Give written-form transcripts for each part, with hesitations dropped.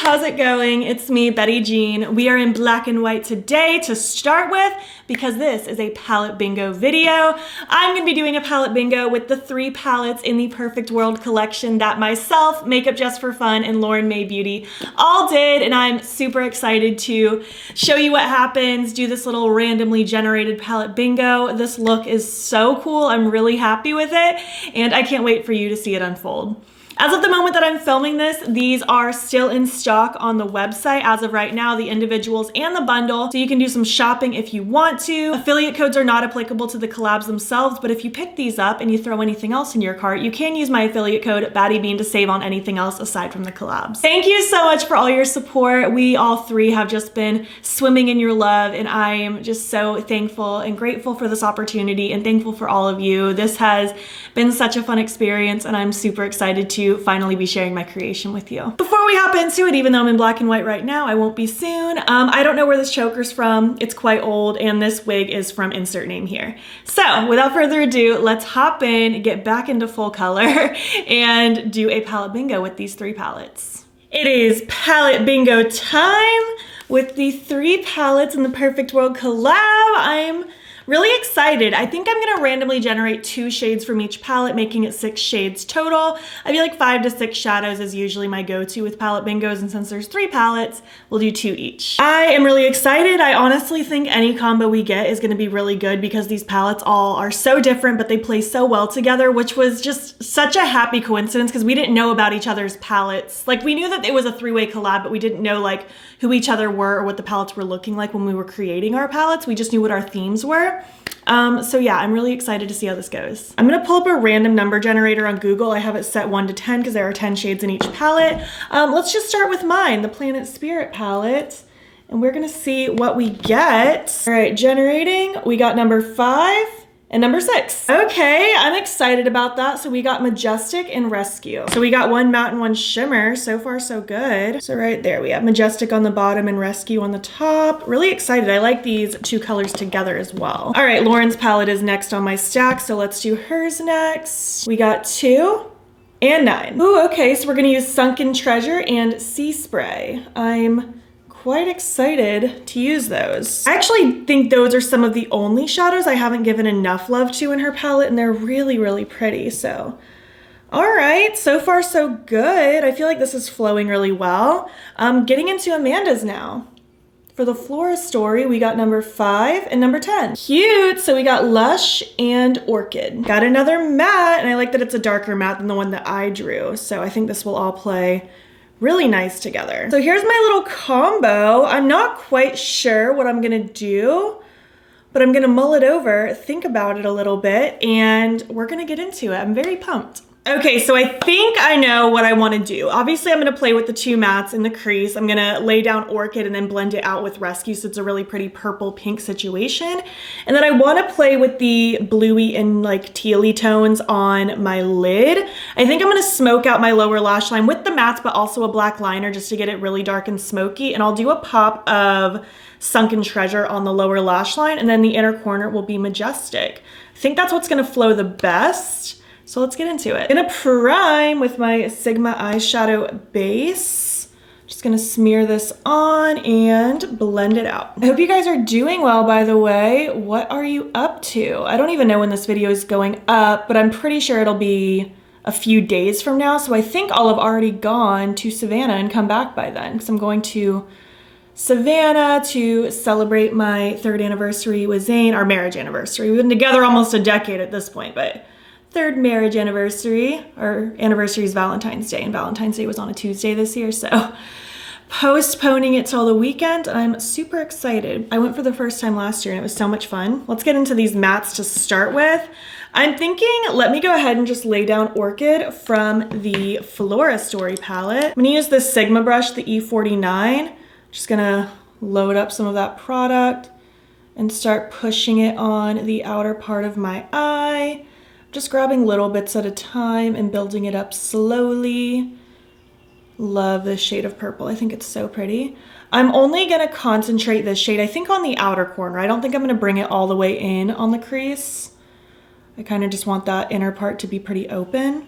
how's it going? It's me, Betty Jean. We are in black and white today to start with because this is a palette bingo video. I'm gonna be doing a palette bingo with the 3 palettes in the Perfect World collection that myself, Makeup Just for Fun, and Lauren May Beauty all did, and I'm super excited to show you what happens, do this little randomly generated palette bingo. This look is so cool. I'm really happy with it, and I can't wait for you to see it unfold. As of the moment that I'm filming this, these are still in stock on the website as of right now, the individuals and the bundle, so you can do some shopping if you want to. Affiliate codes are not applicable to the collabs themselves, but if you pick these up and you throw anything else in your cart, you can use my affiliate code battybean to save on anything else aside from the collabs. Thank you so much for all your support. We all 3 have just been swimming in your love, and I am just so thankful and grateful for this opportunity and thankful for all of you. This has been such a fun experience, and I'm super excited to finally be sharing my creation with you. Before we hop into it, even though I'm in black and white right now, I won't be soon. I don't know where this choker's from. It's quite old, and this wig is from insert name here. So without further ado, let's hop in, get back into full color, and do a palette bingo with these 3 palettes. It is palette bingo time with the 3 palettes in the Perfect World collab. I'm really excited. I think I'm gonna randomly generate 2 shades from each palette, making it 6 shades total. I feel like 5 to 6 shadows is usually my go-to with palette bingos, and since there's 3 palettes, we'll do 2 each. I am really excited. I honestly think any combo we get is gonna be really good because these palettes all are so different, but they play so well together, which was just such a happy coincidence because we didn't know about each other's palettes. Like, we knew that it was a 3-way collab, but we didn't know like who each other were or what the palettes were looking like when we were creating our palettes. We just knew what our themes were. So yeah, I'm really excited to see how this goes. I'm gonna pull up a random number generator on Google. I have it set 1 to 10 because there are 10 shades in each palette. Let's just start with mine, the Planet Spirit palette, and we're gonna see what we get. All right, generating, we got number 5 and number 6. Okay, I'm excited about that. So we got Majestic and Rescue. So we got 1 matte and 1 shimmer. So far, so good. So right there, we have Majestic on the bottom and Rescue on the top. Really excited. I like these 2 colors together as well. All right, Lauren's palette is next on my stack. So let's do hers next. We got 2 and 9. Ooh, okay, so we're gonna use Sunken Treasure and Sea Spray. I'm quite excited to use those. I actually think those are some of the only shadows I haven't given enough love to in her palette, and they're really, really pretty, so. All right, so far so good. I feel like this is flowing really well. Getting into Amanda's now. For the Flora story, we got number 5 and number 10. Cute, so we got Lush and Orchid. Got another matte, and I like that it's a darker matte than the one that I drew, so I think this will all play really nice together. So here's my little combo. I'm not quite sure what I'm gonna do, but I'm gonna mull it over, think about it a little bit, and we're gonna get into it. I'm very pumped. Okay, so I think I know what I wanna do. Obviously, I'm gonna play with the 2 mattes in the crease. I'm gonna lay down Orchid and then blend it out with Rescue, so it's a really pretty purple pink situation. And then I wanna play with the bluey and like tealy tones on my lid. I think I'm gonna smoke out my lower lash line with the mattes, but also a black liner just to get it really dark and smoky. And I'll do a pop of Sunken Treasure on the lower lash line, and then the inner corner will be Majestic. I think that's what's gonna flow the best. So let's get into it. I'm gonna prime with my Sigma eyeshadow base. Just gonna smear this on and blend it out. I hope you guys are doing well, by the way. What are you up to? I don't even know when this video is going up, but I'm pretty sure it'll be a few days from now. So I think I'll have already gone to Savannah and come back by then, because I'm going to Savannah to celebrate my 3rd anniversary with Zane, our marriage anniversary. We've been together almost a decade at this point, but 3rd marriage anniversary. Our anniversary is Valentine's Day, and Valentine's Day was on a Tuesday this year, so postponing it till the weekend. I'm super excited. I went for the first time last year and it was so much fun. Let's get into these mattes to start with. I'm thinking, let me go ahead and just lay down Orchid from the Flora Story palette. I'm gonna use this Sigma brush, the E49. Just gonna load up some of that product and start pushing it on the outer part of my eye. Just grabbing little bits at a time and building it up slowly. Love this shade of purple. I think it's so pretty. I'm only gonna concentrate this shade, I think, on the outer corner. I don't think I'm gonna bring it all the way in on the crease. I kind of just want that inner part to be pretty open.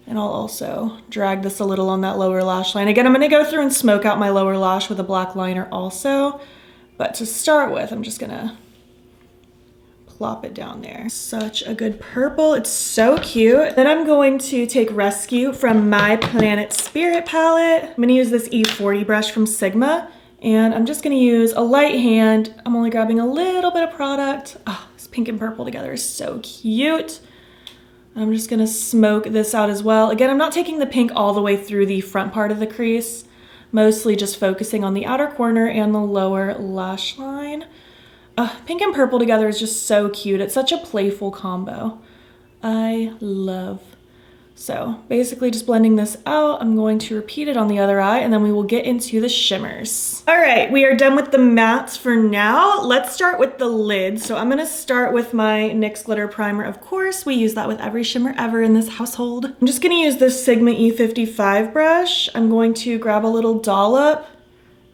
And I'll also drag this a little on that lower lash line. Again, I'm gonna go through and smoke out my lower lash with a black liner also. But to start with, I'm just gonna plop it down there. Such a good purple, it's so cute. Then I'm going to take Rescue from my Planet Spirit palette. I'm gonna use this E40 brush from Sigma, and I'm just gonna use a light hand. I'm only grabbing a little bit of product. Oh, this pink and purple together is so cute. I'm just gonna smoke this out as well. Again, I'm not taking the pink all the way through the front part of the crease, mostly just focusing on the outer corner and the lower lash line. Pink and purple together is just so cute. It's such a playful combo. I love. So basically just blending this out, I'm going to repeat it on the other eye, and then we will get into the shimmers. All right, we are done with the mattes for now. Let's start with the lid. So I'm gonna start with my NYX Glitter Primer. Of course, we use that with every shimmer ever in this household. I'm just gonna use this Sigma E55 brush. I'm going to grab a little dollop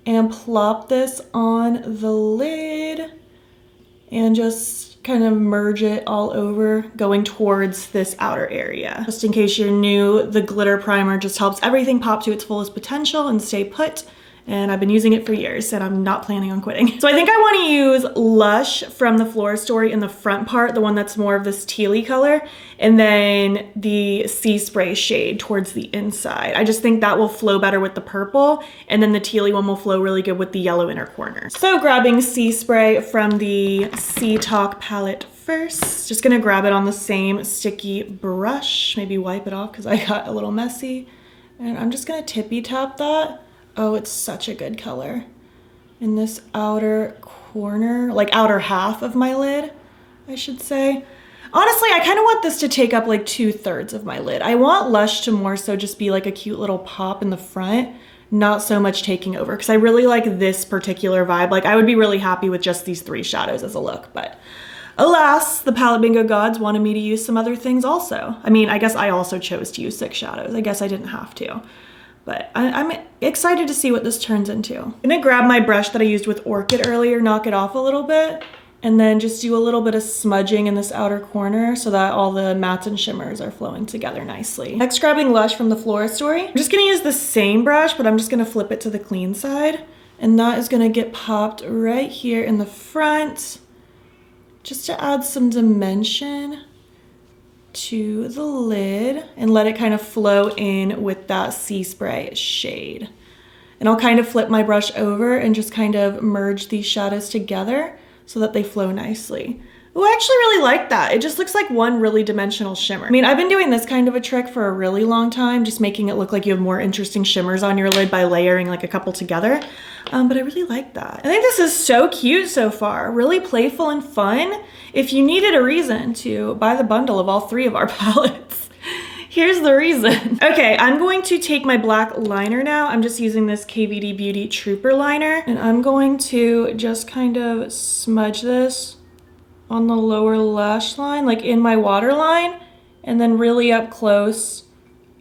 and plop this on the lid and just kind of merge it all over, going towards this outer area. Just in case you're new, the glitter primer just helps everything pop to its fullest potential and stay put. And I've been using it for years and I'm not planning on quitting. So I think I want to use Lush from the Flora story in the front part, the one that's more of this tealy color, and then the Sea Spray shade towards the inside. I just think that will flow better with the purple, and then the tealy one will flow really good with the yellow inner corner. So grabbing Sea Spray from the Sea Talk palette first, just gonna grab it on the same sticky brush, maybe wipe it off because I got a little messy. And I'm just gonna tippy tap that. Oh, it's such a good color. In this outer corner, like outer half of my lid, I should say. Honestly, I kind of want this to take up like 2/3 of my lid. I want Lush to more so just be like a cute little pop in the front, not so much taking over, because I really like this particular vibe. Like I would be really happy with just these 3 shadows as a look, but alas, the Palette Bingo gods wanted me to use some other things also. I mean, I guess I also chose to use 6 shadows. I guess I didn't have to. But I'm excited to see what this turns into. I'm gonna grab my brush that I used with Orchid earlier, knock it off a little bit, and then just do a little bit of smudging in this outer corner so that all the mattes and shimmers are flowing together nicely. Next, grabbing Lush from the Flora story. I'm just gonna use the same brush, but I'm just gonna flip it to the clean side. And that is gonna get popped right here in the front, just to add some dimension to the lid and let it kind of flow in with that Sea Spray shade. And I'll kind of flip my brush over and just kind of merge these shadows together so that they flow nicely. Oh, I actually really like that. It just looks like one really dimensional shimmer. I mean, I've been doing this kind of a trick for a really long time, just making it look like you have more interesting shimmers on your lid by layering like a couple together. But I really like that. I think this is so cute so far, really playful and fun. If you needed a reason to buy the bundle of all 3 of our palettes, here's the reason. Okay, I'm going to take my black liner now. I'm just using this KVD Beauty Trooper liner, and I'm going to just kind of smudge this on the lower lash line, like in my waterline, and then really up close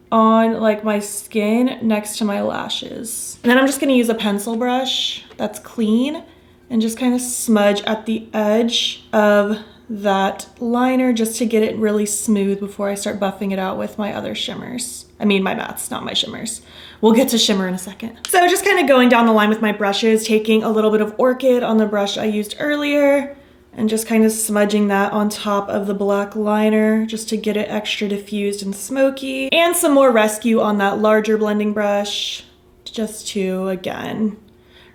on like my skin next to my lashes. And then I'm just gonna use a pencil brush that's clean and just kind of smudge at the edge of that liner just to get it really smooth before I start buffing it out with my other shimmers. I mean my mattes, not my shimmers. We'll get to shimmer in a second. So just kind of going down the line with my brushes, taking a little bit of Orchid on the brush I used earlier, and just kind of smudging that on top of the black liner just to get it extra diffused and smoky. And some more Rescue on that larger blending brush just to, again,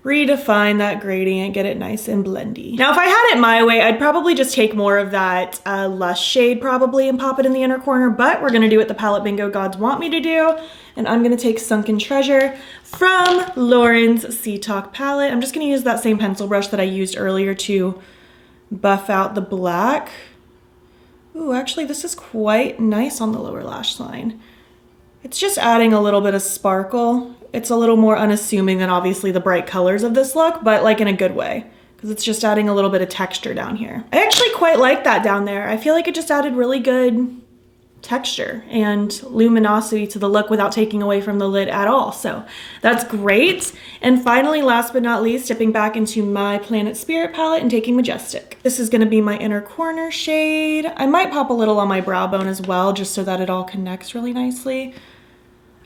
redefine that gradient, get it nice and blendy. Now, if I had it my way, I'd probably just take more of that Lush shade probably and pop it in the inner corner, but we're gonna do what the Palette Bingo gods want me to do. And I'm gonna take Sunken Treasure from Lauren's Sea Talk palette. I'm just gonna use that same pencil brush that I used earlier to buff out the black. Ooh, actually this is quite nice on the lower lash line. It's just adding a little bit of sparkle. It's a little more unassuming than obviously the bright colors of this look, but like in a good way, because it's just adding a little bit of texture down here. I actually quite like that down there. I feel like it just added really good texture and luminosity to the look without taking away from the lid at all. So that's great. And finally, last but not least, stepping back into my Planet Spirit palette and taking Majestic. This is gonna be my inner corner shade. I might pop a little on my brow bone as well, just so that it all connects really nicely.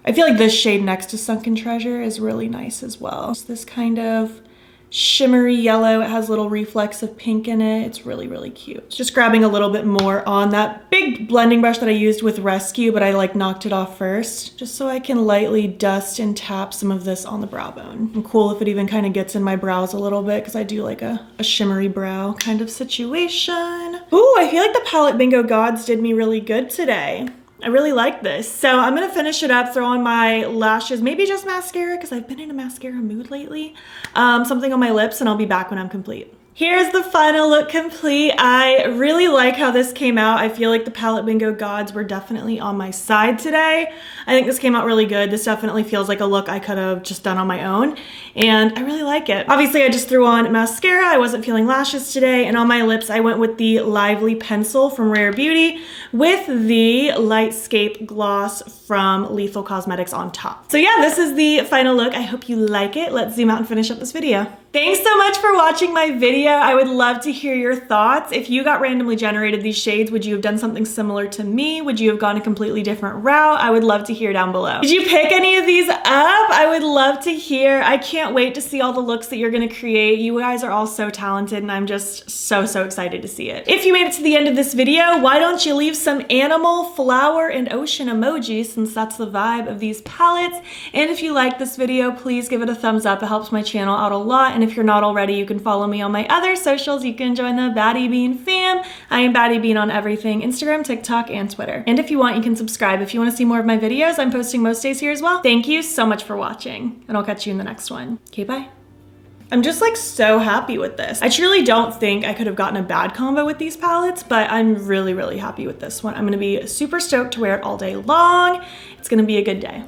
I feel like this shade next to Sunken Treasure is really nice as well. It's this kind of shimmery yellow. It has little reflects of pink in it. It's really, really cute. Just grabbing a little bit more on that big blending brush that I used with Rescue, but I like knocked it off first, just so I can lightly dust and tap some of this on the brow bone. And cool if it even kind of gets in my brows a little bit, because I do like a shimmery brow kind of situation. Ooh, I feel like the Palette Bingo gods did me really good today. I really like this. So I'm gonna finish it up, throw on my lashes, maybe just mascara, because I've been in a mascara mood lately. Something on my lips, and I'll be back when I'm complete. Here's the final look complete. I really like how this came out. I feel like the Palette Bingo gods were definitely on my side today. I think this came out really good. This definitely feels like a look I could have just done on my own, and I really like it. Obviously, I just threw on mascara. I wasn't feeling lashes today, and on my lips, I went with the Lively Pencil from Rare Beauty with the Lightscape Gloss from Lethal Cosmetics on top. So yeah, this is the final look. I hope you like it. Let's zoom out and finish up this video. Thanks so much for watching my video. I would love to hear your thoughts. If you got randomly generated these shades, would you have done something similar to me? Would you have gone a completely different route? I would love to hear down below. Did you pick any of these up? I would love to hear. I can't wait to see all the looks that you're gonna create. You guys are all so talented, and I'm just so excited to see it. If you made it to the end of this video, why don't you leave some animal, flower, and ocean emojis, since that's the vibe of these palettes. And if you like this video, please give it a thumbs up. It helps my channel out a lot. And if you're not already, you can follow me on my other socials. You can join the battybean fam. I am battybean on everything: Instagram, TikTok, and Twitter. And if you want, you can subscribe. If you want to see more of my videos, I'm posting most days here as well. Thank you so much for watching, and I'll catch you in the next one. Okay, bye. I'm just like so happy with this. I truly don't think I could have gotten a bad combo with these palettes, but I'm really happy with this one. I'm gonna be super stoked to wear it all day long. It's gonna be a good day.